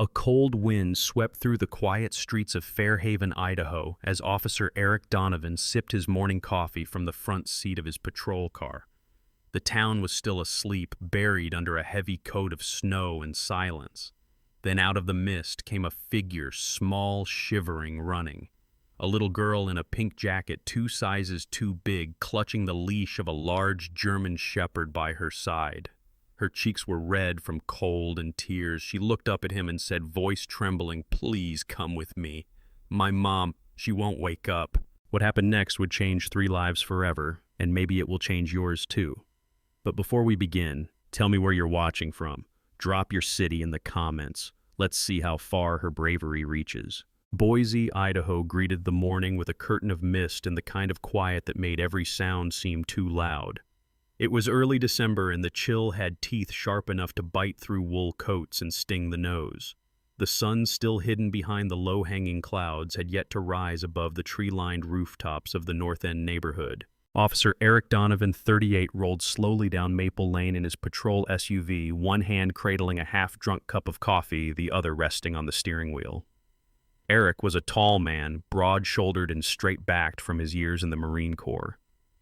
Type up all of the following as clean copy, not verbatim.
A cold wind swept through the quiet streets of Fairhaven, Idaho, as Officer Eric Donovan sipped his morning coffee from the front seat of his patrol car. The town was still asleep, buried under a heavy coat of snow and silence. Then out of the mist came a figure, small, shivering, running. A little girl in a pink jacket 2 sizes too big, clutching the leash of a large German shepherd by her side. Her cheeks were red from cold and tears. She looked up at him and said, voice trembling, "Please come with me. My mom, she won't wake up." What happened next would change 3 lives forever, and maybe it will change yours too. But before we begin, tell me where you're watching from. Drop your city in the comments. Let's see how far her bravery reaches. Boise, Idaho greeted the morning with a curtain of mist and the kind of quiet that made every sound seem too loud. It was early December and the chill had teeth sharp enough to bite through wool coats and sting the nose. The sun, still hidden behind the low-hanging clouds, had yet to rise above the tree-lined rooftops of the North End neighborhood. Officer Eric Donovan, 38, rolled slowly down Maple Lane in his patrol SUV, one hand cradling a half-drunk cup of coffee, the other resting on the steering wheel. Eric was a tall man, broad-shouldered and straight-backed from his years in the Marine Corps.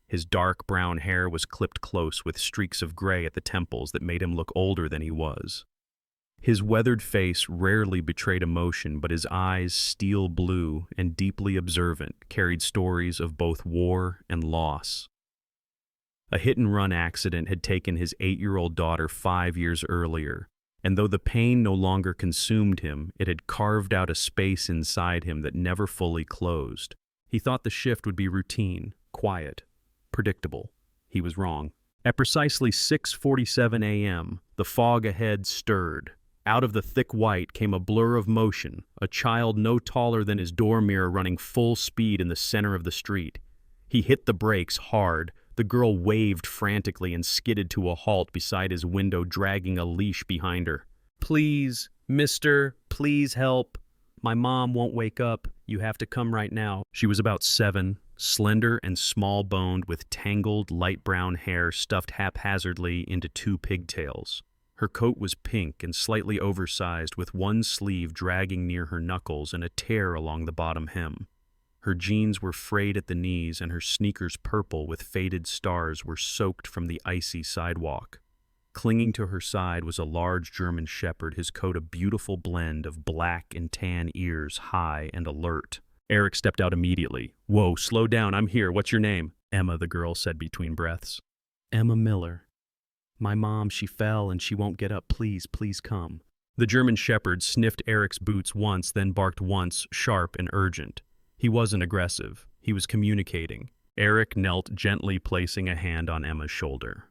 His dark brown hair was clipped close with streaks of gray at the temples that made him look older than he was. His weathered face rarely betrayed emotion, but his eyes, steel blue and deeply observant, carried stories of both war and loss. A hit-and-run accident had taken his 8-year-old daughter 5 years earlier, and though the pain no longer consumed him, it had carved out a space inside him that never fully closed. He thought the shift would be routine, quiet, predictable. He was wrong. At precisely 6:47 a.m., the fog ahead stirred. Out of the thick white came a blur of motion, a child no taller than his door mirror running full speed in the center of the street. He hit the brakes hard. The girl waved frantically and skidded to a halt beside his window, dragging a leash behind her. "Please, mister, please help. My mom won't wake up. You have to come right now." She was about 7, slender and small-boned, with tangled, light brown hair stuffed haphazardly into 2 pigtails. Her coat was pink and slightly oversized, with one sleeve dragging near her knuckles and a tear along the bottom hem. Her jeans were frayed at the knees, and her sneakers, purple with faded stars, were soaked from the icy sidewalk. Clinging to her side was a large German shepherd, his coat a beautiful blend of black and tan ears, high and alert. Eric stepped out immediately. "Whoa, slow down, I'm here. What's your name?" "Emma," the girl said between breaths. "Emma Miller. My mom, she fell and she won't get up. Please, please come." The German shepherd sniffed Eric's boots once, then barked once, sharp and urgent. He wasn't aggressive. He was communicating. Eric knelt, gently placing a hand on Emma's shoulder.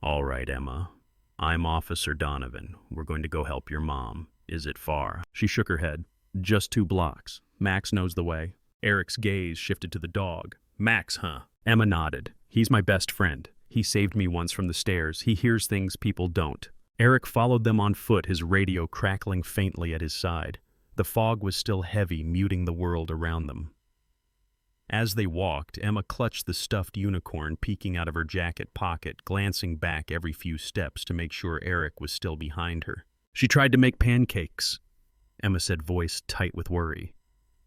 "All right, Emma. I'm Officer Donovan. We're going to go help your mom. Is it far?" She shook her head. "Just 2 blocks. Max knows the way." Eric's gaze shifted to the dog. "Max, huh?" Emma nodded. "He's my best friend. He saved me once from the stairs. He hears things people don't." Eric followed them on foot, his radio crackling faintly at his side. The fog was still heavy, muting the world around them. As they walked, Emma clutched the stuffed unicorn peeking out of her jacket pocket, glancing back every few steps to make sure Eric was still behind her. "She tried to make pancakes," Emma said, voice tight with worry.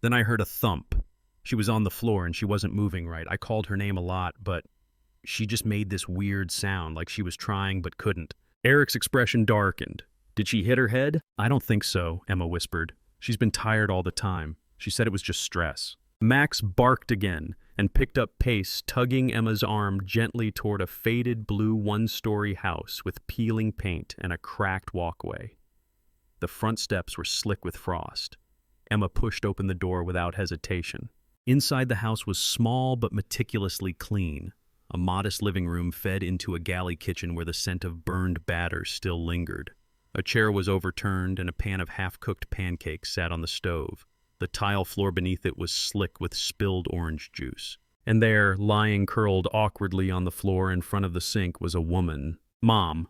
"Then I heard a thump. She was on the floor and she wasn't moving right. I called her name a lot, but she just made this weird sound, like she was trying but couldn't." Eric's expression darkened. "Did she hit her head?" "I don't think so," Emma whispered. "She's been tired all the time. She said it was just stress." Max barked again and picked up pace, tugging Emma's arm gently toward a faded blue 1-story house with peeling paint and a cracked walkway. The front steps were slick with frost. Emma pushed open the door without hesitation. Inside the house was small but meticulously clean. A modest living room fed into a galley kitchen where the scent of burned batter still lingered. A chair was overturned and a pan of half-cooked pancakes sat on the stove. The tile floor beneath it was slick with spilled orange juice. And there, lying curled awkwardly on the floor in front of the sink, was a woman. "Mom."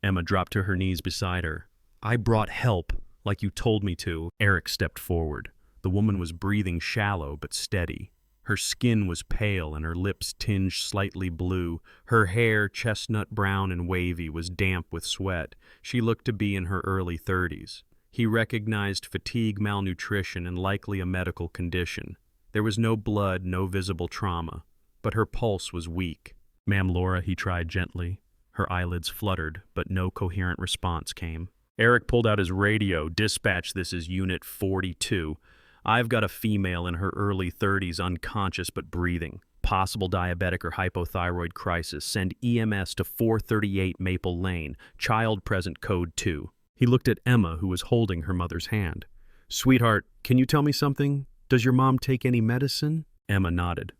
Emma dropped to her knees beside her. "I brought help, like you told me to." Eric stepped forward. The woman was breathing shallow but steady. Her skin was pale and her lips tinged slightly blue. Her hair, chestnut brown and wavy, was damp with sweat. She looked to be in her early 30s. He recognized fatigue, malnutrition, and likely a medical condition. There was no blood, no visible trauma, but her pulse was weak. "Ma'am Laura," he tried gently. Her eyelids fluttered, but no coherent response came. Eric pulled out his radio. "Dispatch, this is Unit 42. I've got a female in her early 30s, unconscious but breathing. Possible diabetic or hypothyroid crisis. Send EMS to 438 Maple Lane. Child present code 2. He looked at Emma, who was holding her mother's hand. "Sweetheart, can you tell me something? Does your mom take any medicine?" Emma nodded.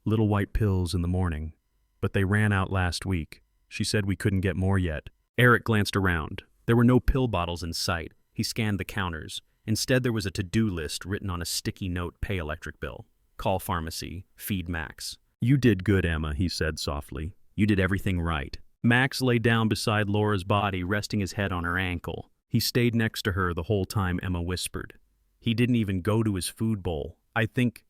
"Little white pills in the morning. But they ran out last week. She said we couldn't get more yet." Eric glanced around. There were no pill bottles in sight. He scanned the counters. Instead, there was a to-do list written on a sticky note: pay electric bill. Call pharmacy. Feed Max. "You did good, Emma," he said softly. "You did everything right." Max lay down beside Laura's body, resting his head on her ankle. He stayed next to her the whole time, Emma whispered. "He didn't even go to his food bowl. I think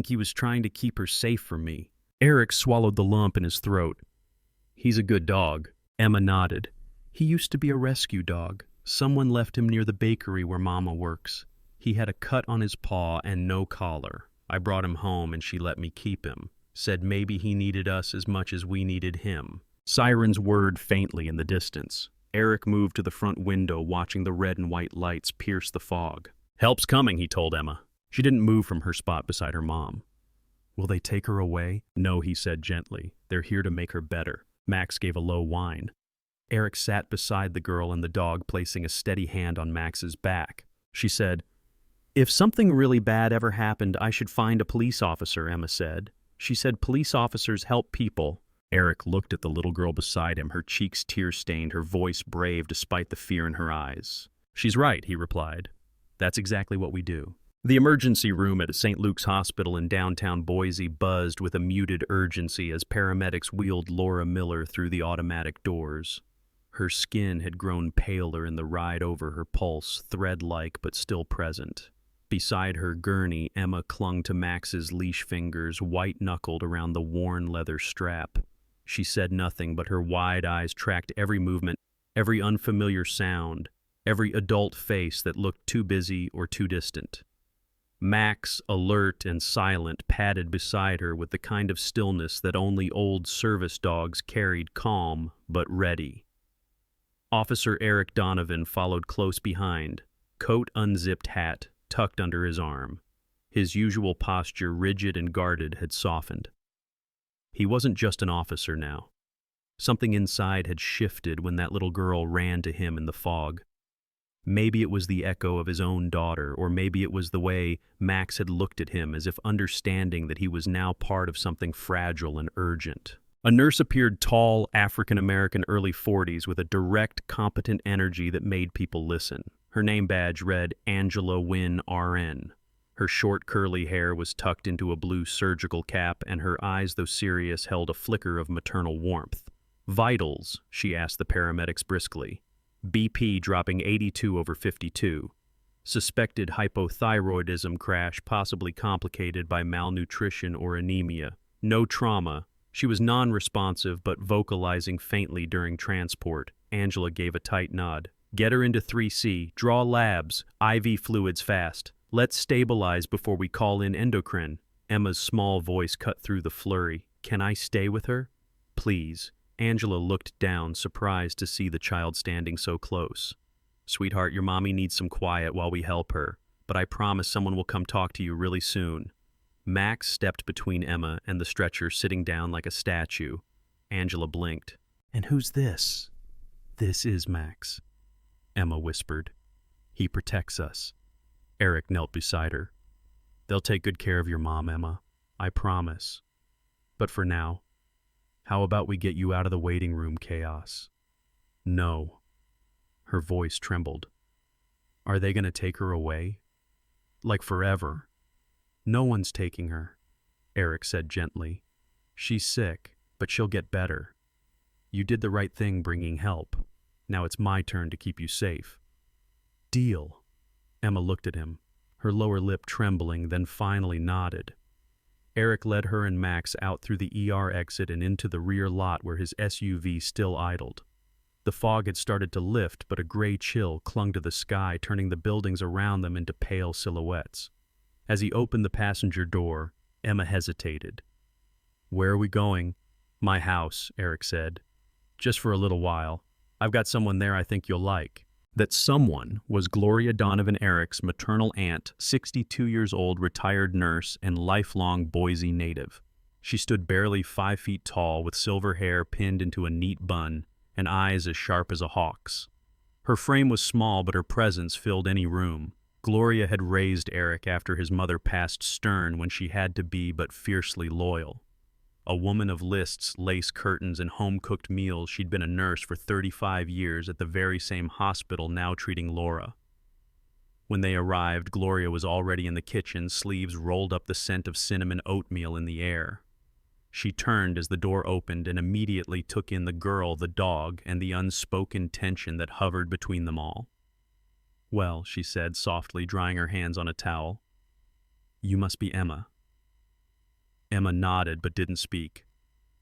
he was trying to keep her safe from me." Eric swallowed the lump in his throat. "He's a good dog." Emma nodded. "He used to be a rescue dog. Someone left him near the bakery where Mama works. He had a cut on his paw and no collar. I brought him home and she let me keep him. Said maybe he needed us as much as we needed him." Sirens whirred faintly in the distance. Eric moved to the front window, watching the red and white lights pierce the fog. "Help's coming," he told Emma. She didn't move from her spot beside her mom. "Will they take her away?" "No," he said gently. "They're here to make her better." Max gave a low whine. Eric sat beside the girl and the dog, placing a steady hand on Max's back. She said, "If something really bad ever happened, I should find a police officer," Emma said. She said police officers help people. Eric looked at the little girl beside him, her cheeks tear-stained, her voice brave despite the fear in her eyes. "She's right," he replied. "That's exactly what we do." The emergency room at St. Luke's Hospital in downtown Boise buzzed with a muted urgency as paramedics wheeled Laura Miller through the automatic doors. Her skin had grown paler in the ride over, her pulse thread-like but still present. Beside her gurney, Emma clung to Max's leash fingers, white-knuckled around the worn leather strap. She said nothing, but her wide eyes tracked every movement, every unfamiliar sound, every adult face that looked too busy or too distant. Max, alert and silent, padded beside her with the kind of stillness that only old service dogs carried, calm but ready. Officer Eric Donovan followed close behind, coat unzipped, hat tucked under his arm. His usual posture, rigid and guarded, had softened. He wasn't just an officer now. Something inside had shifted when that little girl ran to him in the fog. Maybe it was the echo of his own daughter, or maybe it was the way Max had looked at him, as if understanding that he was now part of something fragile and urgent. A nurse appeared, tall, African-American, early 40s, with a direct, competent energy that made people listen. Her name badge read Angela Wynn, RN. Her short, curly hair was tucked into a blue surgical cap, and her eyes, though serious, held a flicker of maternal warmth. "Vitals?" she asked the paramedics briskly. "BP dropping 82/52. Suspected hypothyroidism crash, possibly complicated by malnutrition or anemia. No trauma." She was non-responsive but vocalizing faintly during transport. Angela gave a tight nod. "Get her into 3C. Draw labs. IV fluids fast. Let's stabilize before we call in endocrine." Emma's small voice cut through the flurry. "Can I stay with her?" "Please." Angela looked down, surprised to see the child standing so close. "Sweetheart, your mommy needs some quiet while we help her, but I promise someone will come talk to you really soon." Max stepped between Emma and the stretcher, sitting down like a statue. Angela blinked. "And who's this?" "This is Max," Emma whispered. "He protects us." Eric knelt beside her. "They'll take good care of your mom, Emma. I promise. But for now, how about we get you out of the waiting room chaos?" "No." Her voice trembled. "Are they going to take her away? Like forever?" "No one's taking her," Eric said gently. "She's sick, but she'll get better. You did the right thing bringing help. Now it's my turn to keep you safe." "Deal." Emma looked at him, her lower lip trembling, then finally nodded. Eric led her and Max out through the ER exit and into the rear lot where his SUV still idled. The fog had started to lift, but a gray chill clung to the sky, turning the buildings around them into pale silhouettes. As he opened the passenger door, Emma hesitated. "Where are we going?" "My house," Eric said. "Just for a little while. I've got someone there I think you'll like." That someone was Gloria Donovan, Eric's maternal aunt, 62 years old, retired nurse, and lifelong Boise native. She stood barely 5 feet tall, with silver hair pinned into a neat bun, and eyes as sharp as a hawk's. Her frame was small, but her presence filled any room. Gloria had raised Eric after his mother passed stern when she had to be but fiercely loyal. A woman of lists, lace curtains, and home-cooked meals, she'd been a nurse for 35 years at the very same hospital now treating Laura. When they arrived, Gloria was already in the kitchen, sleeves rolled up, the scent of cinnamon oatmeal in the air. She turned as the door opened and immediately took in the girl, the dog, and the unspoken tension that hovered between them all. "Well," she said softly, drying her hands on a towel. "You must be Emma." Emma nodded but didn't speak.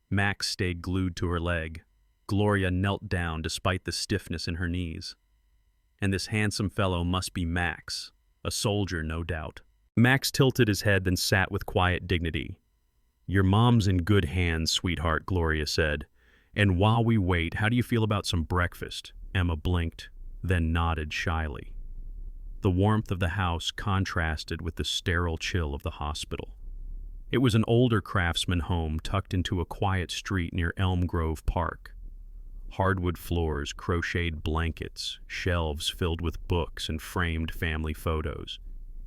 Max stayed glued to her leg. Gloria knelt down despite the stiffness in her knees. And this handsome fellow must be Max, a soldier, no doubt. Max tilted his head, then sat with quiet dignity. "Your mom's in good hands, sweetheart," Gloria said. "And while we wait, how do you feel about some breakfast?" Emma blinked, then nodded shyly. The warmth of the house contrasted with the sterile chill of the hospital. It was an older craftsman home tucked into a quiet street near Elm Grove Park. Hardwood floors, crocheted blankets, shelves filled with books and framed family photos.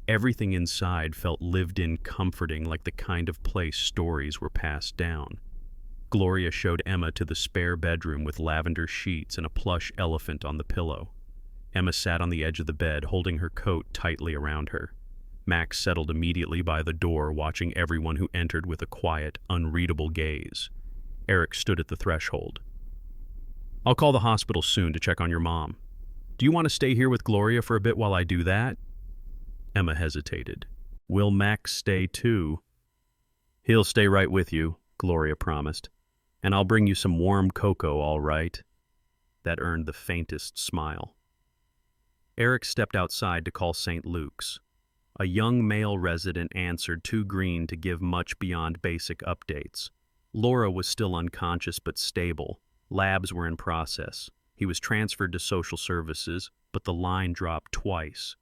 Everything inside felt lived-in, comforting, like the kind of place stories were passed down. Gloria showed Emma to the spare bedroom with lavender sheets and a plush elephant on the pillow. Emma sat on the edge of the bed, holding her coat tightly around her. Max settled immediately by the door, watching everyone who entered with a quiet, unreadable gaze. Eric stood at the threshold. "I'll call the hospital soon to check on your mom. Do you want to stay here with Gloria for a bit while I do that?" Emma hesitated. "Will Max stay too?" "He'll stay right with you," Gloria promised. "And I'll bring you some warm cocoa, all right?" That earned the faintest smile. Eric stepped outside to call St. Luke's. A young male resident answered, too green to give much beyond basic updates. Laura was still unconscious but stable. Labs were in process. He was transferred to social services, but the line dropped twice.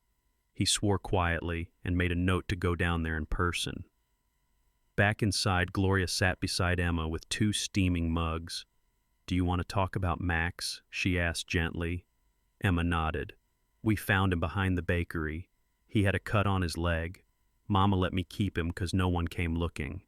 He swore quietly and made a note to go down there in person. Back inside, Gloria sat beside Emma with 2 steaming mugs. "Do you want to talk about Max?" she asked gently. Emma nodded. "We found him behind the bakery. He had a cut on his leg. Mama let me keep him 'cause no one came looking."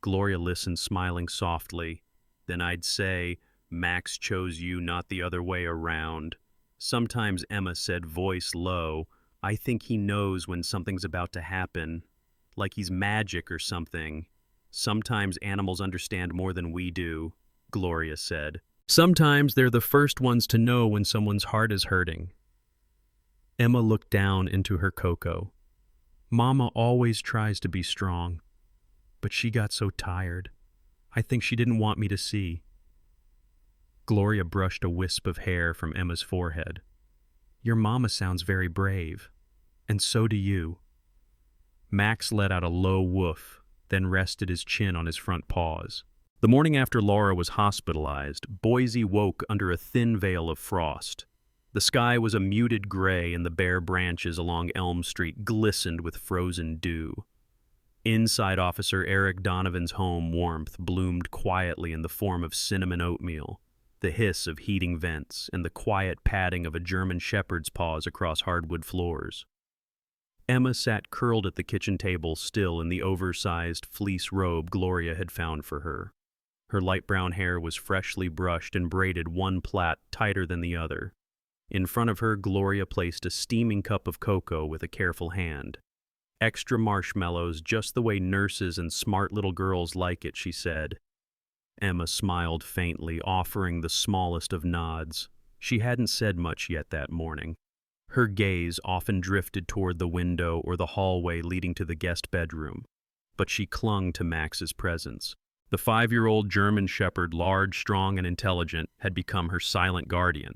Gloria listened, smiling softly. "Then I'd say Max chose you, not the other way around." Sometimes, Emma said, voice low, "I think he knows when something's about to happen, like he's magic or something. Sometimes animals understand more than we do," Gloria said. "Sometimes they're the first ones to know when someone's heart is hurting." Emma looked down into her cocoa. "Mama always tries to be strong, but she got so tired. I think she didn't want me to see." Gloria brushed a wisp of hair from Emma's forehead. "Your mama sounds very brave, and so do you." Max let out a low woof, then rested his chin on his front paws. The morning after Laura was hospitalized, Boise woke under a thin veil of frost. The sky was a muted gray, and the bare branches along Elm Street glistened with frozen dew. Inside Officer Eric Donovan's home, warmth bloomed quietly in the form of cinnamon oatmeal, the hiss of heating vents, and the quiet padding of a German shepherd's paws across hardwood floors. Emma sat curled at the kitchen table, still in the oversized fleece robe Gloria had found for her. Her light brown hair was freshly brushed and braided, one plait tighter than the other. In front of her, Gloria placed a steaming cup of cocoa with a careful hand. "Extra marshmallows, just the way nurses and smart little girls like it," she said. Emma smiled faintly, offering the smallest of nods. She hadn't said much yet that morning. Her gaze often drifted toward the window or the hallway leading to the guest bedroom, but she clung to Max's presence. The 5-year-old German shepherd, large, strong, and intelligent, had become her silent guardian.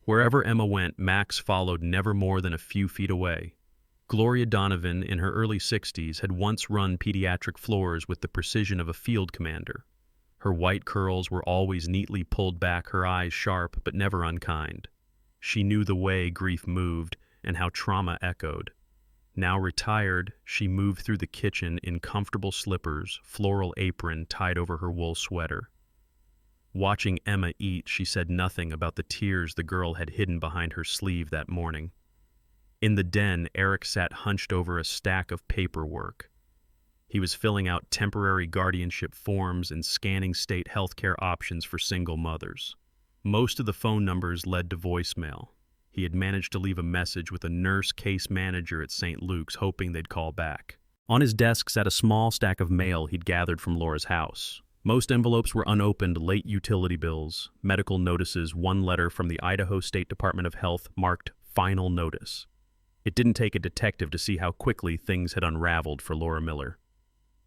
Wherever Emma went, Max followed, never more than a few feet away. Gloria Donovan, in her early 60s, had once run pediatric floors with the precision of a field commander. Her white curls were always neatly pulled back, her eyes sharp but never unkind. She knew the way grief moved and how trauma echoed. Now retired, she moved through the kitchen in comfortable slippers, floral apron tied over her wool sweater. Watching Emma eat, she said nothing about the tears the girl had hidden behind her sleeve that morning. In the den, Eric sat hunched over a stack of paperwork. He was filling out temporary guardianship forms and scanning state healthcare options for single mothers. Most of the phone numbers led to voicemail. He had managed to leave a message with a nurse case manager at St. Luke's, hoping they'd call back. On his desk sat a small stack of mail he'd gathered from Laura's house. Most envelopes were unopened, late utility bills, medical notices, one letter from the Idaho State Department of Health marked Final Notice. It didn't take a detective to see how quickly things had unraveled for Laura Miller.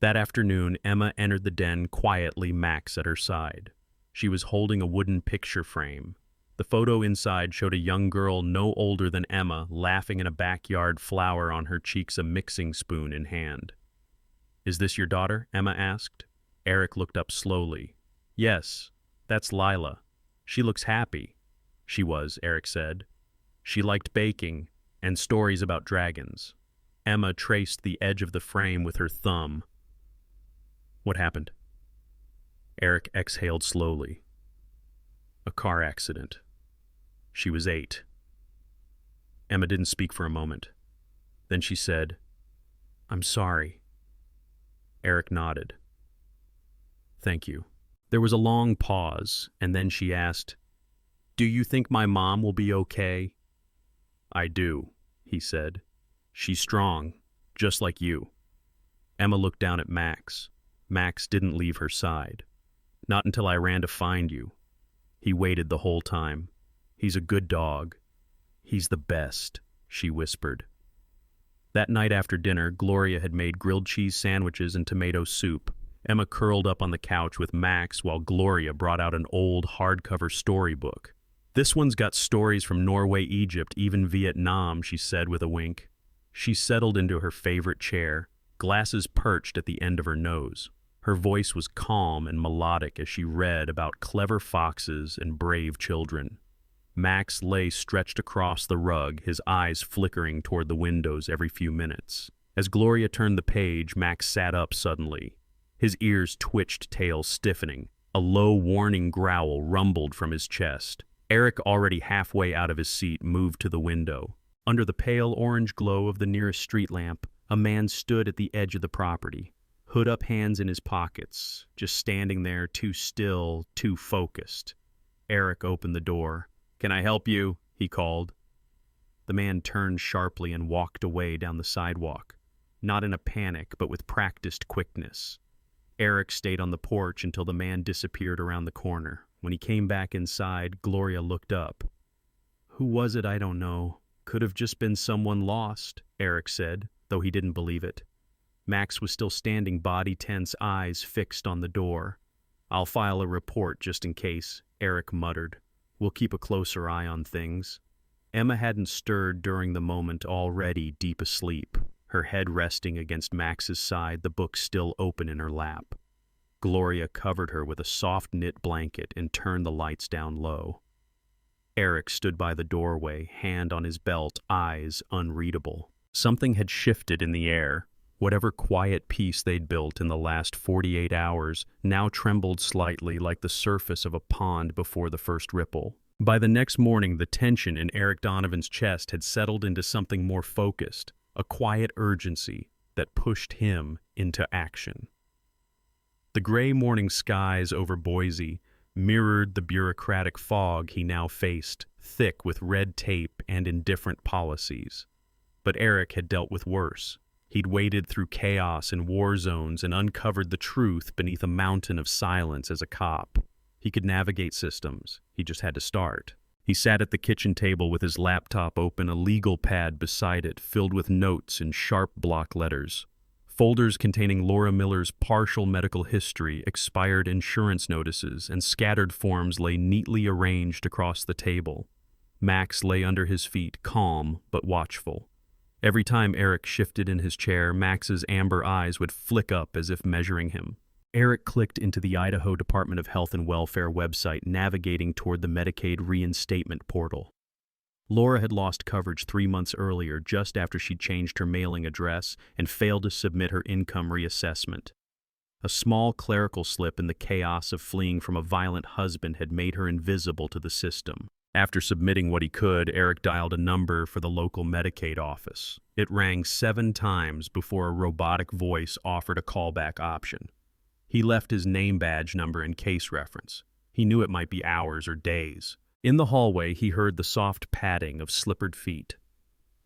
That afternoon, Emma entered the den quietly, Max at her side. She was holding a wooden picture frame. The photo inside showed a young girl no older than Emma, laughing in a backyard, flower on her cheeks, a mixing spoon in hand. "Is this your daughter?" Emma asked. Eric looked up slowly. "Yes, that's Lila. She looks happy." "She was," Eric said. "She liked baking and stories about dragons." Emma traced the edge of the frame with her thumb. "What happened?" Eric exhaled slowly. "A car accident. She was 8. Emma didn't speak for a moment. Then she said, "I'm sorry." Eric nodded. "Thank you." There was a long pause, and then she asked, "Do you think my mom will be okay?" "I do," he said. "She's strong, just like you." Emma looked down at Max. Max didn't leave her side. "Not until I ran to find you. He waited the whole time. He's a good dog. He's the best," she whispered. That night after dinner, Gloria had made grilled cheese sandwiches and tomato soup. Emma curled up on the couch with Max while Gloria brought out an old hardcover storybook. "This one's got stories from Norway, Egypt, even Vietnam," she said with a wink. She settled into her favorite chair, glasses perched at the end of her nose. Her voice was calm and melodic as she read about clever foxes and brave children. Max lay stretched across the rug, his eyes flickering toward the windows every few minutes. As Gloria turned the page, Max sat up suddenly. His ears twitched, tail stiffening. A low, warning growl rumbled from his chest. Eric, already halfway out of his seat, moved to the window. Under the pale orange glow of the nearest street lamp, a man stood at the edge of the property, hood up, hands in his pockets, just standing there, too still, too focused. Eric opened the door. "Can I help you?" he called. The man turned sharply and walked away down the sidewalk, not in a panic, but with practiced quickness. Eric stayed on the porch until the man disappeared around the corner. When he came back inside, Gloria looked up. "Who was it? I don't know. Could have just been someone lost," Eric said, though he didn't believe it. Max was still standing, body tense, eyes fixed on the door. "I'll file a report just in case," Eric muttered. "We'll keep a closer eye on things." Emma hadn't stirred during the moment, already deep asleep, her head resting against Max's side, the book still open in her lap. Gloria covered her with a soft knit blanket and turned the lights down low. Eric stood by the doorway, hand on his belt, eyes unreadable. Something had shifted in the air. Whatever quiet peace they'd built in the last 48 hours now trembled slightly, like the surface of a pond before the first ripple. By the next morning, the tension in Eric Donovan's chest had settled into something more focused, a quiet urgency that pushed him into action. The gray morning skies over Boise mirrored the bureaucratic fog he now faced, thick with red tape and indifferent policies. But Eric had dealt with worse. He'd waded through chaos and war zones and uncovered the truth beneath a mountain of silence as a cop. He could navigate systems. He just had to start. He sat at the kitchen table with his laptop open, a legal pad beside it filled with notes in sharp block letters. Folders containing Laura Miller's partial medical history, expired insurance notices, and scattered forms lay neatly arranged across the table. Max lay under his feet, calm but watchful. Every time Eric shifted in his chair, Max's amber eyes would flick up as if measuring him. Eric clicked into the Idaho Department of Health and Welfare website, navigating toward the Medicaid reinstatement portal. Laura had lost coverage 3 months earlier, just after she'd changed her mailing address and failed to submit her income reassessment. A small clerical slip in the chaos of fleeing from a violent husband had made her invisible to the system. After submitting what he could, Eric dialed a number for the local Medicaid office. It rang 7 times before a robotic voice offered a callback option. He left his name badge number in case reference. He knew it might be hours or days. In the hallway, he heard the soft padding of slippered feet.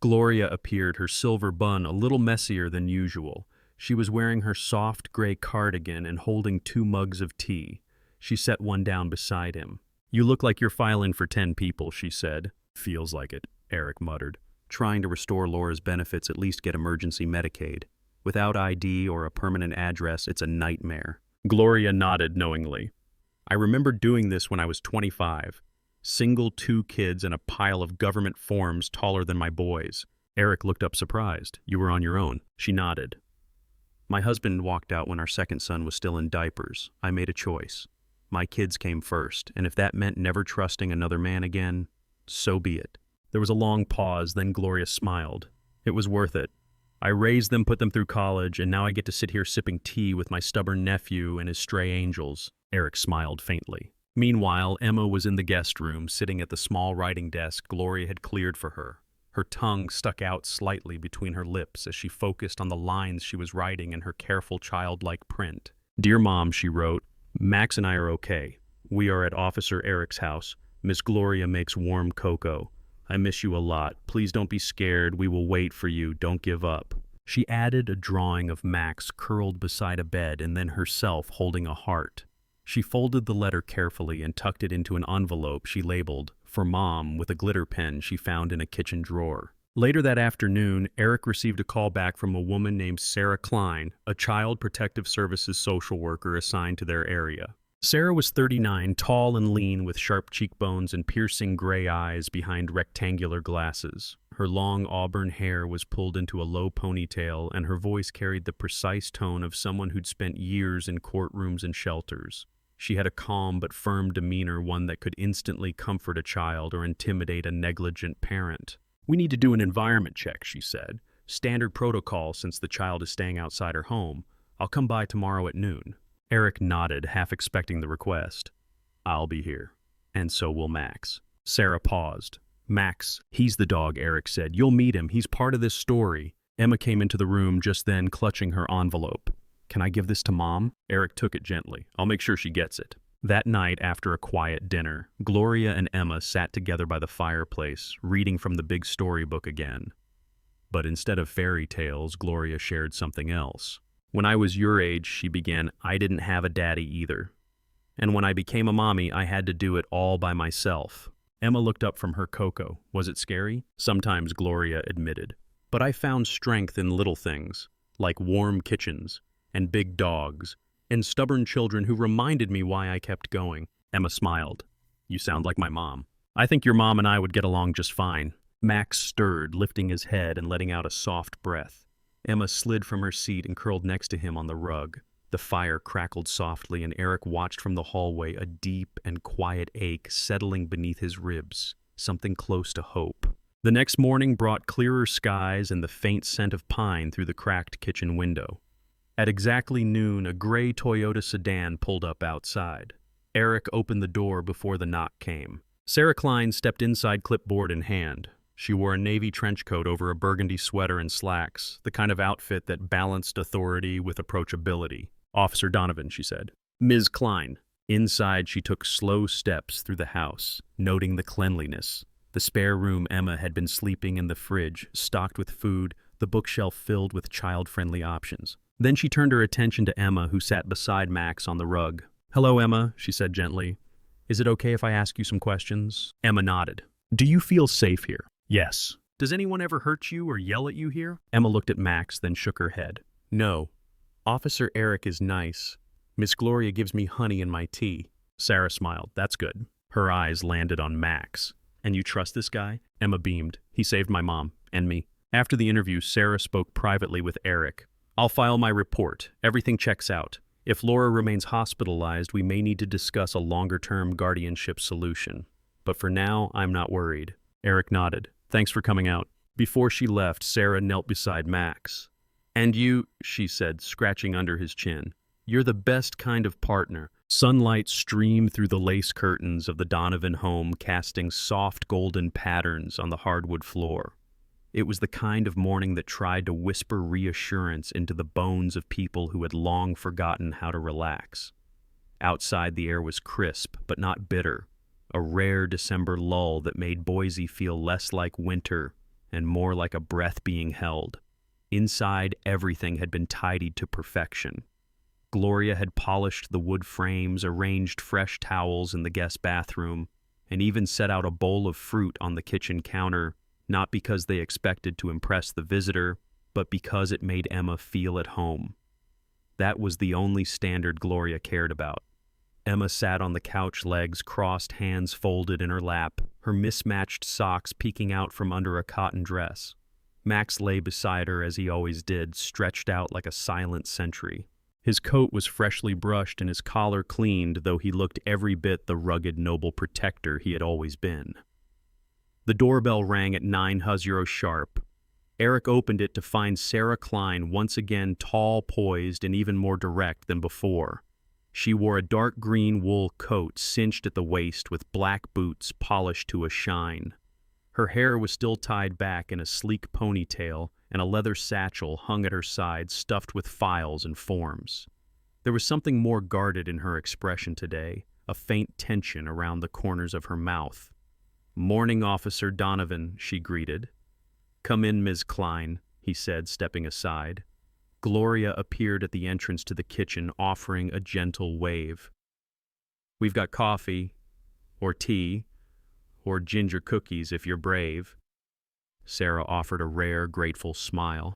Gloria appeared, her silver bun a little messier than usual. She was wearing her soft gray cardigan and holding 2 mugs of tea. She set one down beside him. "You look like you're filing for 10 people, she said. "Feels like it," Eric muttered. Trying to restore Laura's benefits, at least get emergency Medicaid. Without ID or a permanent address, it's a nightmare. Gloria nodded knowingly. "I remember doing this when I was 25. Single 2 kids and a pile of government forms taller than my boys." Eric looked up surprised. "You were on your own?" She nodded. "My husband walked out when our second son was still in diapers. I made a choice. My kids came first, and if that meant never trusting another man again, so be it." There was a long pause, then Gloria smiled. "It was worth it. I raised them, put them through college, and now I get to sit here sipping tea with my stubborn nephew and his stray angels." Eric smiled faintly. Meanwhile, Emma was in the guest room, sitting at the small writing desk Gloria had cleared for her. Her tongue stuck out slightly between her lips as she focused on the lines she was writing in her careful childlike print. "Dear Mom," she wrote, "Max and I are okay. We are at Officer Eric's house. Miss Gloria makes warm cocoa. I miss you a lot. Please don't be scared. We will wait for you. Don't give up." She added a drawing of Max curled beside a bed and then herself holding a heart. She folded the letter carefully and tucked it into an envelope she labeled, "For Mom," with a glitter pen she found in a kitchen drawer. Later that afternoon, Eric received a call back from a woman named Sarah Klein, a Child Protective Services social worker assigned to their area. Sarah was 39, tall and lean with sharp cheekbones and piercing gray eyes behind rectangular glasses. Her long auburn hair was pulled into a low ponytail, and her voice carried the precise tone of someone who'd spent years in courtrooms and shelters. She had a calm but firm demeanor, one that could instantly comfort a child or intimidate a negligent parent. "We need to do an environment check," she said. "Standard protocol since the child is staying outside her home. I'll come by tomorrow at noon." Eric nodded, half expecting the request. "I'll be here. And so will Max." Sarah paused. "Max, he's the dog," Eric said. "You'll meet him. He's part of this story." Emma came into the room just then, clutching her envelope. "Can I give this to Mom?" Eric took it gently. "I'll make sure she gets it." That night, after a quiet dinner, Gloria and Emma sat together by the fireplace, reading from the big storybook again. But instead of fairy tales, Gloria shared something else. "When I was your age," she began, "I didn't have a daddy either. And when I became a mommy, I had to do it all by myself." Emma looked up from her cocoa. "Was it scary?" "Sometimes," Gloria admitted. "But I found strength in little things, like warm kitchens, and big dogs, and stubborn children who reminded me why I kept going." Emma smiled. "You sound like my mom." "I think your mom and I would get along just fine." Max stirred, lifting his head and letting out a soft breath. Emma slid from her seat and curled next to him on the rug. The fire crackled softly, and Eric watched from the hallway, a deep and quiet ache settling beneath his ribs, something close to hope. The next morning brought clearer skies and the faint scent of pine through the cracked kitchen window. At exactly noon, a gray Toyota sedan pulled up outside. Eric opened the door before the knock came. Sarah Klein stepped inside, clipboard in hand. She wore a navy trench coat over a burgundy sweater and slacks, the kind of outfit that balanced authority with approachability. "Officer Donovan," she said. "Ms. Klein." Inside, she took slow steps through the house, noting the cleanliness. The spare room Emma had been sleeping in, the fridge, stocked with food, the bookshelf filled with child-friendly options. Then she turned her attention to Emma, who sat beside Max on the rug. "Hello, Emma," she said gently. "Is it okay if I ask you some questions?" Emma nodded. "Do you feel safe here?" "Yes." "Does anyone ever hurt you or yell at you here?" Emma looked at Max, then shook her head. No. Officer Eric is nice. Miss Gloria gives me honey in my tea. Sarah smiled. That's good. Her eyes landed on Max. And you trust this guy? Emma beamed. He saved my mom. And me. After the interview, Sarah spoke privately with Eric. I'll file my report. Everything checks out. If Laura remains hospitalized, we may need to discuss a longer-term guardianship solution. But for now, I'm not worried. Eric nodded. Thanks for coming out. Before she left, Sarah knelt beside Max. And you, she said, scratching under his chin. You're the best kind of partner. Sunlight streamed through the lace curtains of the Donovan home, casting soft golden patterns on the hardwood floor. It was the kind of morning that tried to whisper reassurance into the bones of people who had long forgotten how to relax. Outside, the air was crisp, but not bitter, a rare December lull that made Boise feel less like winter and more like a breath being held. Inside, everything had been tidied to perfection. Gloria had polished the wood frames, arranged fresh towels in the guest bathroom, and even set out a bowl of fruit on the kitchen counter, not because they expected to impress the visitor, but because it made Emma feel at home. That was the only standard Gloria cared about. Emma sat on the couch, legs crossed, hands folded in her lap, her mismatched socks peeking out from under a cotton dress. Max lay beside her as he always did, stretched out like a silent sentry. His coat was freshly brushed and his collar cleaned, though he looked every bit the rugged, noble protector he had always been. The doorbell rang at 9:00 sharp. Eric opened it to find Sarah Klein once again tall, poised, and even more direct than before. She wore a dark green wool coat cinched at the waist with black boots polished to a shine. Her hair was still tied back in a sleek ponytail, and a leather satchel hung at her side stuffed with files and forms. There was something more guarded in her expression today, a faint tension around the corners of her mouth. "Morning, Officer Donovan," she greeted. "Come in, Ms. Klein," he said, stepping aside. Gloria appeared at the entrance to the kitchen, offering a gentle wave. "We've got coffee, or tea, or ginger cookies if you're brave." Sarah offered a rare, grateful smile.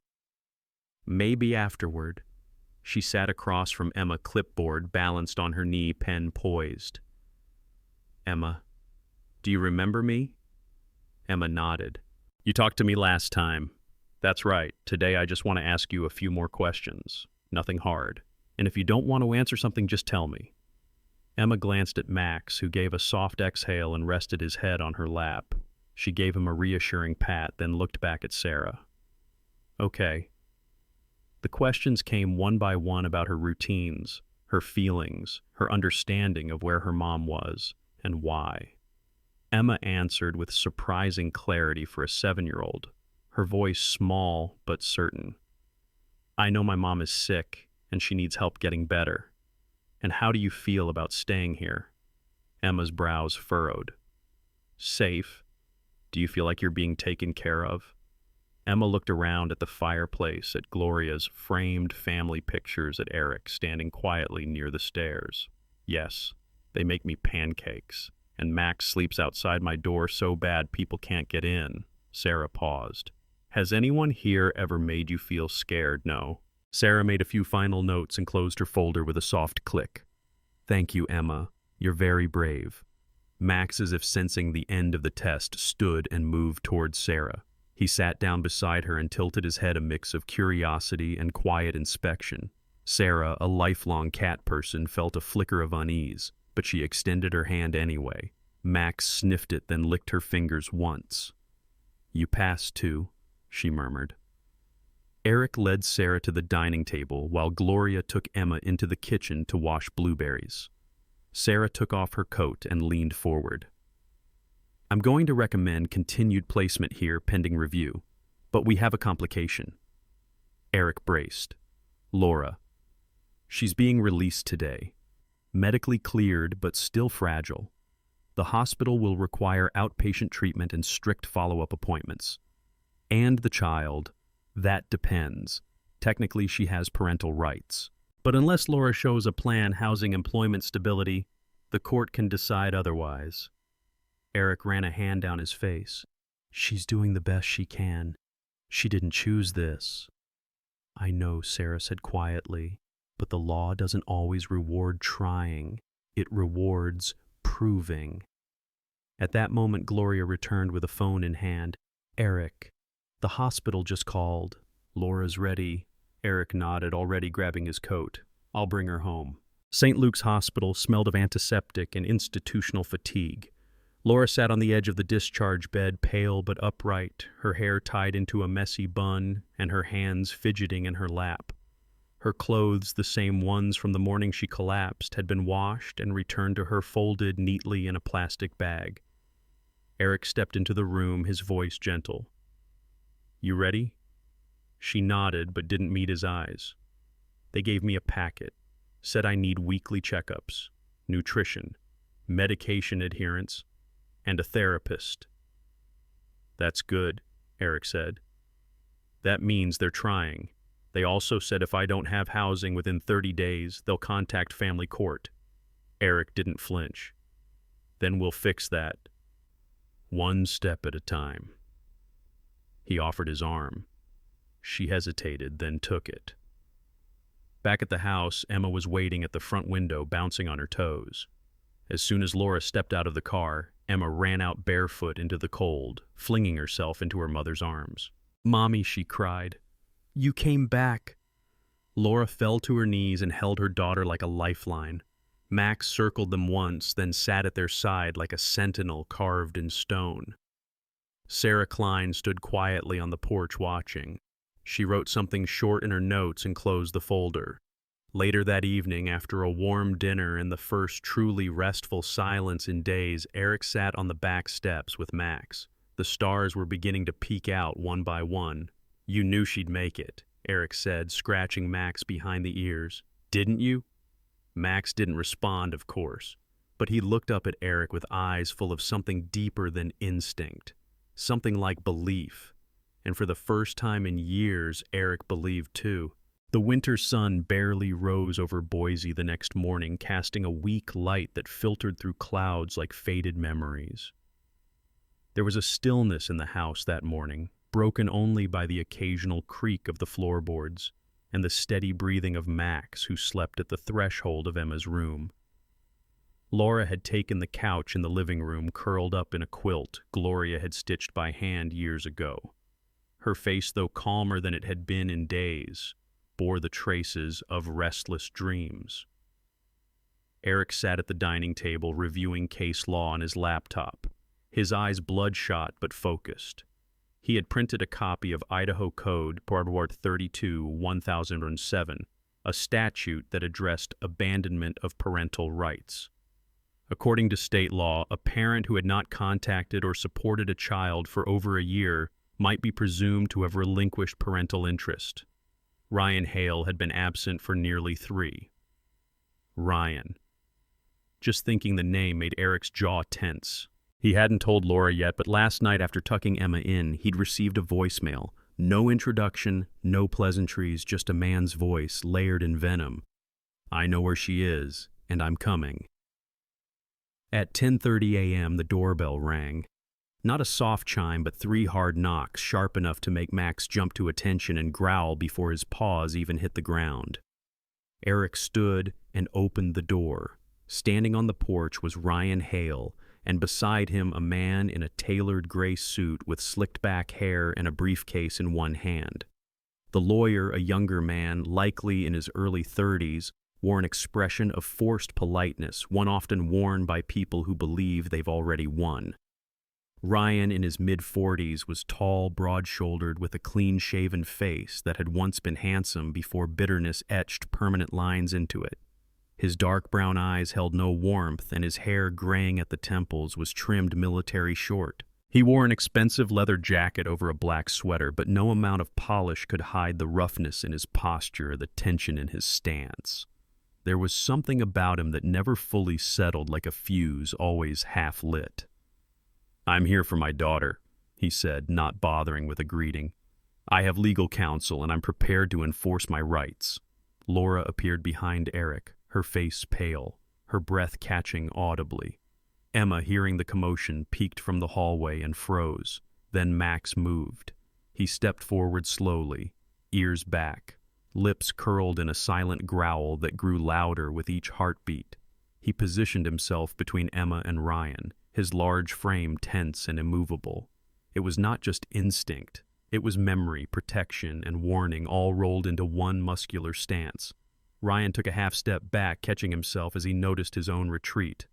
"Maybe afterward." She sat across from Emma, clipboard balanced on her knee, pen poised. "Emma, do you remember me?" Emma nodded. "You talked to me last time." "That's right. Today I just want to ask you a few more questions. Nothing hard. And if you don't want to answer something, just tell me." Emma glanced at Max, who gave a soft exhale and rested his head on her lap. She gave him a reassuring pat, then looked back at Sarah. "Okay." The questions came one by one about her routines, her feelings, her understanding of where her mom was, and why. Emma answered with surprising clarity for a 7-year-old, her voice small but certain. "I know my mom is sick, and she needs help getting better. And how do you feel about staying here?" Emma's brows furrowed. "Safe. Do you feel like you're being taken care of?" Emma looked around at the fireplace, at Gloria's framed family pictures, at Eric standing quietly near the stairs. "Yes, they make me pancakes. And Max sleeps outside my door so bad people can't get in." Sarah paused. "Has anyone here ever made you feel scared?" "No." Sarah made a few final notes and closed her folder with a soft click. "Thank you, Emma. You're very brave." Max, as if sensing the end of the test, stood and moved towards Sarah. He sat down beside her and tilted his head, a mix of curiosity and quiet inspection. Sarah, a lifelong cat person, felt a flicker of unease, but she extended her hand anyway. Max sniffed it, then licked her fingers once. "You passed too," she murmured. Eric led Sarah to the dining table while Gloria took Emma into the kitchen to wash blueberries. Sarah took off her coat and leaned forward. "I'm going to recommend continued placement here pending review, but we have a complication." Eric braced. "Laura. She's being released today. Medically cleared, but still fragile. The hospital will require outpatient treatment and strict follow-up appointments. And the child, that depends. Technically, she has parental rights. But unless Laura shows a plan housing employment stability, the court can decide otherwise." Eric ran a hand down his face. "She's doing the best she can. She didn't choose this." "I know," Sarah said quietly, "but the law doesn't always reward trying. It rewards proving." At that moment, Gloria returned with a phone in hand. "Eric, the hospital just called." "Laura's ready." Eric nodded, already grabbing his coat. "I'll bring her home." St. Luke's Hospital smelled of antiseptic and institutional fatigue. Laura sat on the edge of the discharge bed, pale but upright, her hair tied into a messy bun and her hands fidgeting in her lap. Her clothes, the same ones from the morning she collapsed, had been washed and returned to her folded neatly in a plastic bag. Eric stepped into the room, his voice gentle. "You ready?" She nodded but didn't meet his eyes. "They gave me a packet. Said I need weekly checkups, nutrition, medication adherence, and a therapist." "That's good," Eric said. "That means they're trying. They also said if I don't have housing within 30 days, they'll contact family court." Eric didn't flinch. "Then we'll fix that. One step at a time." He offered his arm. She hesitated, then took it. Back at the house, Emma was waiting at the front window, bouncing on her toes. As soon as Laura stepped out of the car, Emma ran out barefoot into the cold, flinging herself into her mother's arms. "Mommy," she cried, "you came back." Laura fell to her knees and held her daughter like a lifeline. Max circled them once, then sat at their side like a sentinel carved in stone. Sarah Klein stood quietly on the porch watching. She wrote something short in her notes and closed the folder. Later that evening, after a warm dinner and the first truly restful silence in days, Eric sat on the back steps with Max. The stars were beginning to peek out one by one. "You knew she'd make it," Eric said, scratching Max behind the ears. "Didn't you?" Max didn't respond, of course, but he looked up at Eric with eyes full of something deeper than instinct, something like belief. And for the first time in years, Eric believed too. The winter sun barely rose over Boise the next morning, casting a weak light that filtered through clouds like faded memories. There was a stillness in the house that morning, broken only by the occasional creak of the floorboards and the steady breathing of Max, who slept at the threshold of Emma's room. Laura had taken the couch in the living room, curled up in a quilt Gloria had stitched by hand years ago. Her face, though calmer than it had been in days, bore the traces of restless dreams. Eric sat at the dining table reviewing case law on his laptop, his eyes bloodshot but focused. He had printed a copy of Idaho Code Part 32, 1007, a statute that addressed abandonment of parental rights. According to state law, a parent who had not contacted or supported a child for over a year might be presumed to have relinquished parental interest. Ryan Hale had been absent for nearly 3. Ryan. Just thinking the name made Eric's jaw tense. He hadn't told Laura yet, but last night after tucking Emma in, he'd received a voicemail. No introduction, no pleasantries, just a man's voice, layered in venom. "I know where she is, and I'm coming." At 10:30 a.m., the doorbell rang. Not a soft chime, but 3 hard knocks, sharp enough to make Max jump to attention and growl before his paws even hit the ground. Eric stood and opened the door. Standing on the porch was Ryan Hale, and beside him a man in a tailored gray suit with slicked-back hair and a briefcase in one hand. The lawyer, a younger man, likely in his early 30s, wore an expression of forced politeness, one often worn by people who believe they've already won. Ryan, in his mid-40s, was tall, broad-shouldered, with a clean-shaven face that had once been handsome before bitterness etched permanent lines into it. His dark brown eyes held no warmth, and his hair, graying at the temples, was trimmed military short. He wore an expensive leather jacket over a black sweater, but no amount of polish could hide the roughness in his posture, the tension in his stance. There was something about him that never fully settled, like a fuse always half-lit. "I'm here for my daughter," he said, not bothering with a greeting. "I have legal counsel, and I'm prepared to enforce my rights." Laura appeared behind Eric, her face pale, her breath catching audibly. Emma, hearing the commotion, peeked from the hallway and froze. Then Max moved. He stepped forward slowly, ears back, lips curled in a silent growl that grew louder with each heartbeat. He positioned himself between Emma and Ryan, his large frame tense and immovable. It was not just instinct. It was memory, protection, and warning all rolled into one muscular stance. Ryan took a half step back, catching himself as he noticed his own retreat.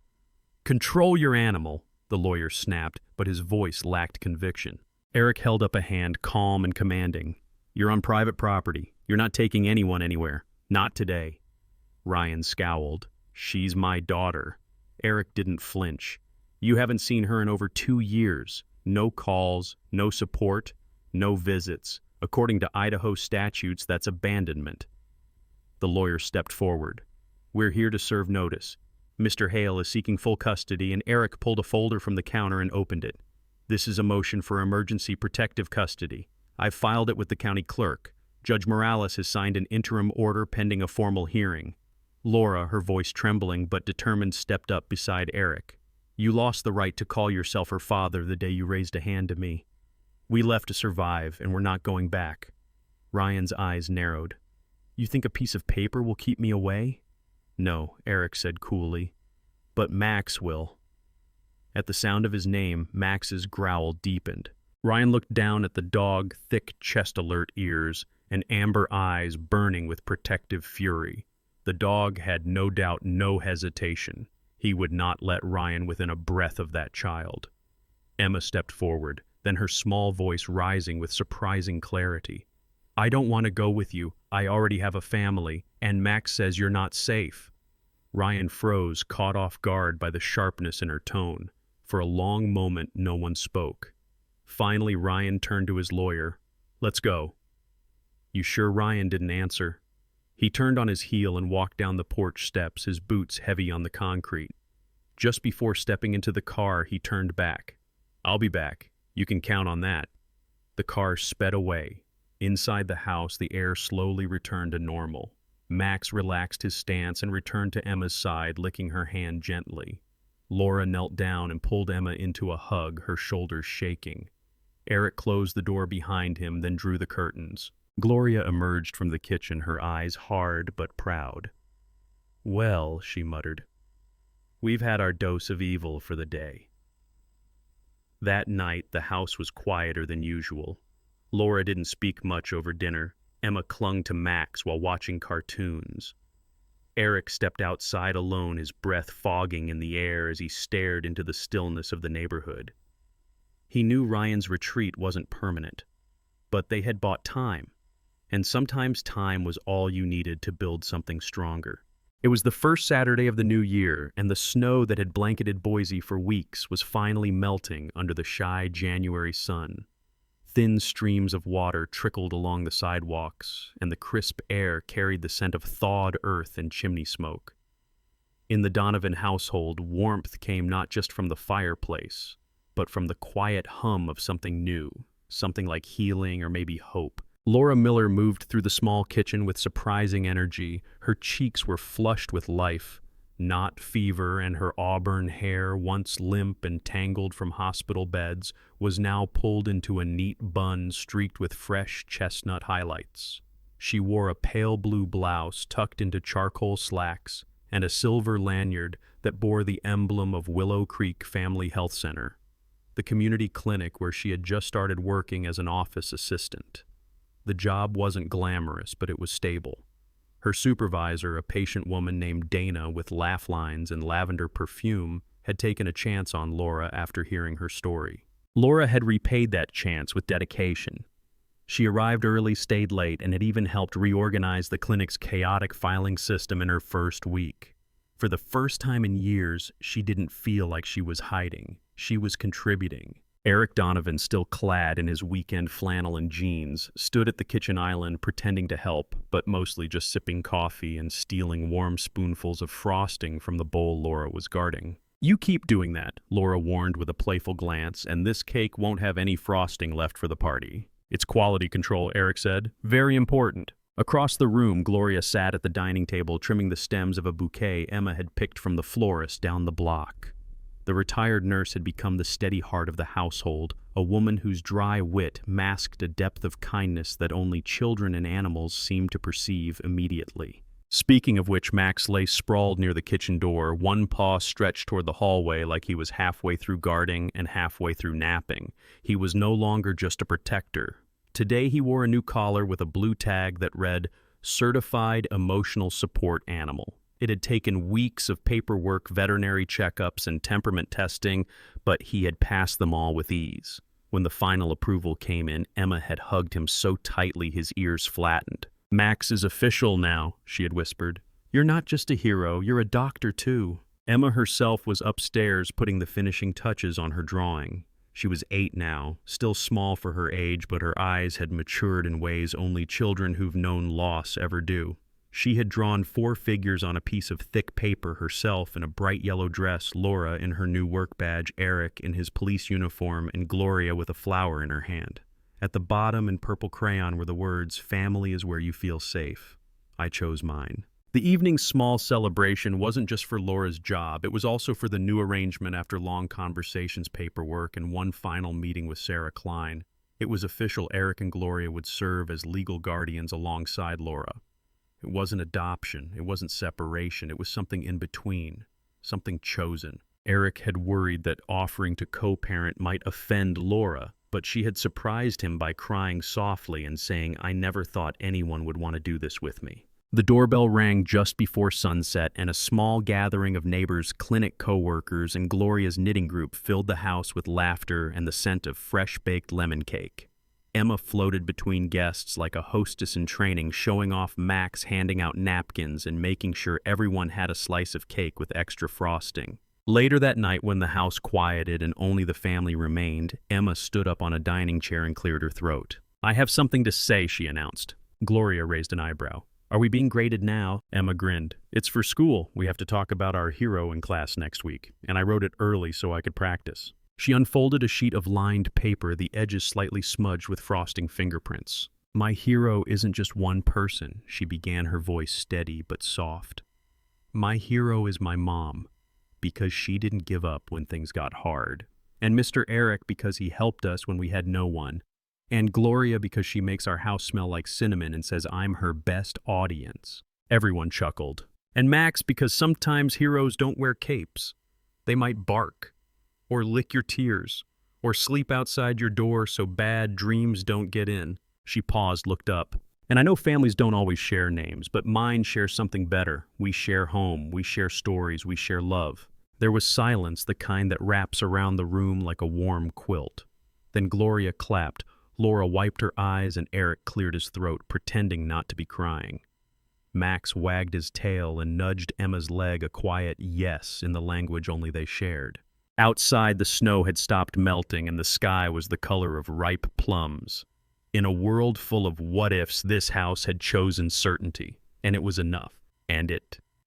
"Control your animal," the lawyer snapped, but his voice lacked conviction. Eric held up a hand, calm and commanding. "You're on private property. You're not taking anyone anywhere. Not today." Ryan scowled. "She's my daughter." Eric didn't flinch. "You haven't seen her in over 2 years. No calls, no support, no visits. According to Idaho statutes, that's abandonment." The lawyer stepped forward. "We're here to serve notice. Mr. Hale is seeking full custody," and Eric pulled a folder from the counter and opened it. "This is a motion for emergency protective custody. I've filed it with the county clerk. Judge Morales has signed an interim order pending a formal hearing." Laura, her voice trembling but determined, stepped up beside Eric. "You lost the right to call yourself her father the day you raised a hand to me. We left to survive, and we're not going back." Ryan's eyes narrowed. "You think a piece of paper will keep me away?" "No," Eric said coolly. "But Max will." At the sound of his name, Max's growl deepened. Ryan looked down at the dog, thick chest-alert ears, and amber eyes burning with protective fury. The dog had no doubt, no hesitation. He would not let Ryan within a breath of that child. Emma stepped forward, then her small voice rising with surprising clarity. "I don't want to go with you. I already have a family, and Max says you're not safe." Ryan froze, caught off guard by the sharpness in her tone. For a long moment, no one spoke. Finally, Ryan turned to his lawyer. "Let's go." "You sure?" Ryan didn't answer. He turned on his heel and walked down the porch steps, his boots heavy on the concrete. Just before stepping into the car, he turned back. "I'll be back. You can count on that." The car sped away. Inside the house, the air slowly returned to normal. Max relaxed his stance and returned to Emma's side, licking her hand gently. Laura knelt down and pulled Emma into a hug, her shoulders shaking. Eric closed the door behind him, then drew the curtains. Gloria emerged from the kitchen, her eyes hard but proud. "Well," she muttered, "we've had our dose of evil for the day." That night, the house was quieter than usual. Laura didn't speak much over dinner. Emma clung to Max while watching cartoons. Eric stepped outside alone, his breath fogging in the air as he stared into the stillness of the neighborhood. He knew Ryan's retreat wasn't permanent, but they had bought time, and sometimes time was all you needed to build something stronger. It was the first Saturday of the new year, and the snow that had blanketed Boise for weeks was finally melting under the shy January sun. Thin streams of water trickled along the sidewalks, and the crisp air carried the scent of thawed earth and chimney smoke. In the Donovan household, warmth came not just from the fireplace, but from the quiet hum of something new, something like healing or maybe hope. Laura Miller moved through the small kitchen with surprising energy. Her cheeks were flushed with life, not fever, and her auburn hair, once limp and tangled from hospital beds, was now pulled into a neat bun streaked with fresh chestnut highlights. She wore a pale blue blouse tucked into charcoal slacks and a silver lanyard that bore the emblem of Willow Creek Family Health Center, the community clinic where she had just started working as an office assistant. The job wasn't glamorous, but it was stable. Her supervisor, a patient woman named Dana with laugh lines and lavender perfume, had taken a chance on Laura after hearing her story. Laura had repaid that chance with dedication. She arrived early, stayed late, and had even helped reorganize the clinic's chaotic filing system in her first week. For the first time in years, she didn't feel like she was hiding. She was contributing. Eric Donovan, still clad in his weekend flannel and jeans, stood at the kitchen island pretending to help, but mostly just sipping coffee and stealing warm spoonfuls of frosting from the bowl Laura was guarding. "You keep doing that," Laura warned with a playful glance, "and this cake won't have any frosting left for the party." "It's quality control," Eric said. "Very important." Across the room, Gloria sat at the dining table trimming the stems of a bouquet Emma had picked from the florist down the block. The retired nurse had become the steady heart of the household, a woman whose dry wit masked a depth of kindness that only children and animals seemed to perceive immediately. Speaking of which, Max lay sprawled near the kitchen door, one paw stretched toward the hallway like he was halfway through guarding and halfway through napping. He was no longer just a protector. Today he wore a new collar with a blue tag that read, Certified Emotional Support Animal. It had taken weeks of paperwork, veterinary checkups, and temperament testing, but he had passed them all with ease. When the final approval came in, Emma had hugged him so tightly his ears flattened. "Max is official now," she had whispered. "You're not just a hero, you're a doctor too." Emma herself was upstairs putting the finishing touches on her drawing. She was 8 now, still small for her age, but her eyes had matured in ways only children who've known loss ever do. She had drawn 4 figures on a piece of thick paper, herself in a bright yellow dress, Laura in her new work badge, Eric in his police uniform, and Gloria with a flower in her hand. At the bottom in purple crayon were the words, "Family is where you feel safe." I chose mine. The evening's small celebration wasn't just for Laura's job, it was also for the new arrangement after long conversations, paperwork, and one final meeting with Sarah Klein. It was official. Eric and Gloria would serve as legal guardians alongside Laura. It wasn't adoption, it wasn't separation, it was something in between, something chosen. Eric had worried that offering to co-parent might offend Laura, but she had surprised him by crying softly and saying, "I never thought anyone would want to do this with me." The doorbell rang just before sunset, and a small gathering of neighbors, clinic co-workers, and Gloria's knitting group filled the house with laughter and the scent of fresh-baked lemon cake. Emma floated between guests like a hostess in training, showing off Max handing out napkins and making sure everyone had a slice of cake with extra frosting. Later that night, when the house quieted and only the family remained, Emma stood up on a dining chair and cleared her throat. "I have something to say," she announced. Gloria raised an eyebrow. "Are we being graded now?" Emma grinned. "It's for school. We have to talk about our hero in class next week, and I wrote it early so I could practice." She unfolded a sheet of lined paper, the edges slightly smudged with frosting fingerprints. "My hero isn't just one person," she began, her voice steady but soft. "My hero is my mom, because she didn't give up when things got hard. And Mr. Eric because he helped us when we had no one. And Gloria because she makes our house smell like cinnamon and says I'm her best audience." Everyone chuckled. "And Max because sometimes heroes don't wear capes. They might bark, or lick your tears, or sleep outside your door so bad dreams don't get in." She paused, looked up. "And I know families don't always share names, but mine shares something better. We share home, we share stories, we share love." There was silence, the kind that wraps around the room like a warm quilt. Then Gloria clapped. Laura wiped her eyes and Eric cleared his throat, pretending not to be crying. Max wagged his tail and nudged Emma's leg, a quiet yes in the language only they shared. Outside, the snow had stopped melting and the sky was the color of ripe plums. In a world full of what-ifs, this house had chosen certainty, and it was enough. And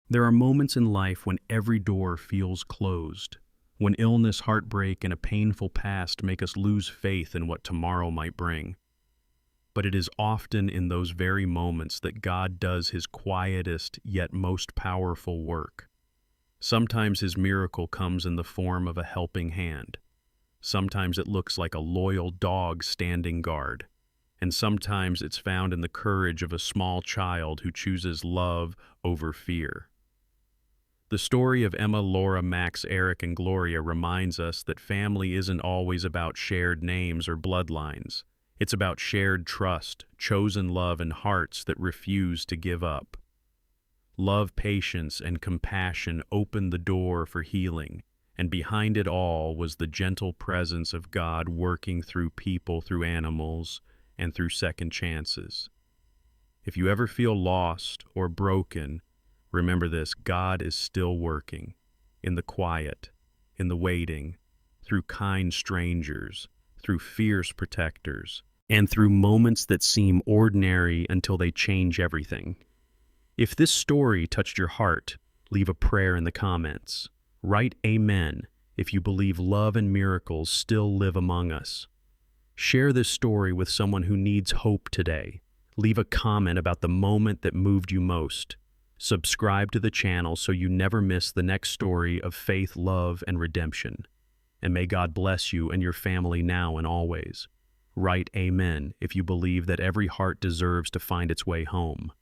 there are moments in life when every door feels closed, when illness, heartbreak, and a painful past make us lose faith in what tomorrow might bring. But it is often in those very moments that God does his quietest yet most powerful work. Sometimes his miracle comes in the form of a helping hand. Sometimes it looks like a loyal dog standing guard. And sometimes it's found in the courage of a small child who chooses love over fear. The story of Emma, Laura, Max, Eric, and Gloria reminds us that family isn't always about shared names or bloodlines. It's about shared trust, chosen love, and hearts that refuse to give up. Love, patience, and compassion opened the door for healing, and behind it all was the gentle presence of God working through people, through animals, and through second chances. If you ever feel lost or broken, remember this: God is still working, in the quiet, in the waiting, through kind strangers, through fierce protectors, and through moments that seem ordinary until they change everything. If this story touched your heart, leave a prayer in the comments. Write Amen if you believe love and miracles still live among us. Share this story with someone who needs hope today. Leave a comment about the moment that moved you most. Subscribe to the channel so you never miss the next story of faith, love, and redemption. And may God bless you and your family now and always. Write Amen if you believe that every heart deserves to find its way home.